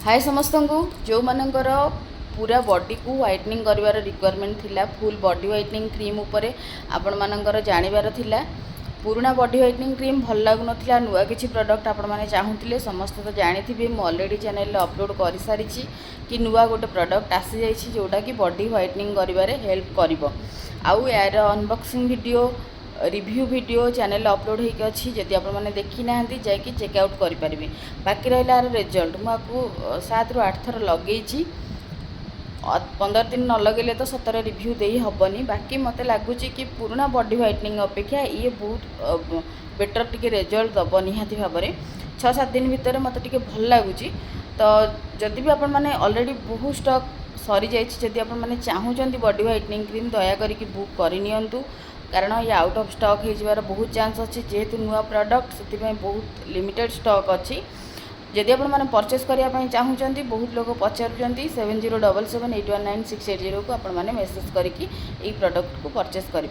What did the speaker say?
हाय समस्त को जो मानकर पूरा बॉडी को व्हाइटनिंग कर रिक्वायरमेंट थिला फुल बॉडी व्हाइटनिंग क्रीम उपरे आपण मानकर जानिबार थिला। पुराना बॉडी व्हाइटनिंग क्रीम भल लागु नथिला, नुआ किछि प्रोडक्ट आपण माने चाहुतिले समस्त तो जानिथिबे। मु ऑलरेडी चैनल रे अपलोड करि सारिछि कि नुआ गोटे प्रोडक्ट आसी जाइछि जोटा कि बॉडी व्हाइटनिंग करिवारे हेल्प करिवो। आउ यार unboxing video review video channel upload होइक अछि, जदि आपण माने देखि नाहंती जाइकि चेकआउट करि परिबे। बाकी रहला रिजल्ट मु आपको 7 ରୁ 8 थर लगेइछि, 15 दिन न लगेले तो सतर रिव्यू देई हबनी। बाकी मते लागुछि कि पुराना बॉडी व्हाइटनिंग अपेक्षा ये बहुत बेटर टिके रिजल्ट दब निहाती भाबरे। 6-7 दिन भितर मते टिके भल लागुछि। तो जदि भी आपण माने ऑलरेडी बहुत स्टॉक सरी जाइछि, जदि आपण माने चाहुचंती बॉडी व्हाइटनिंग क्रीम दया करी कि बुक करि नियंतु, कारण ये आउट ऑफ स्टॉक हो जबार बहुत चांस अच्छी। जेहेतु नुआ प्रोडक्ट से बहुत लिमिटेड स्टॉक अच्छी। जदि आपण माने परचेस करने चाहूँगी, बहुत लोग पचारुंट 7077819680 को आपण माने मेसेज करके प्रोडक्ट को परचेस करें।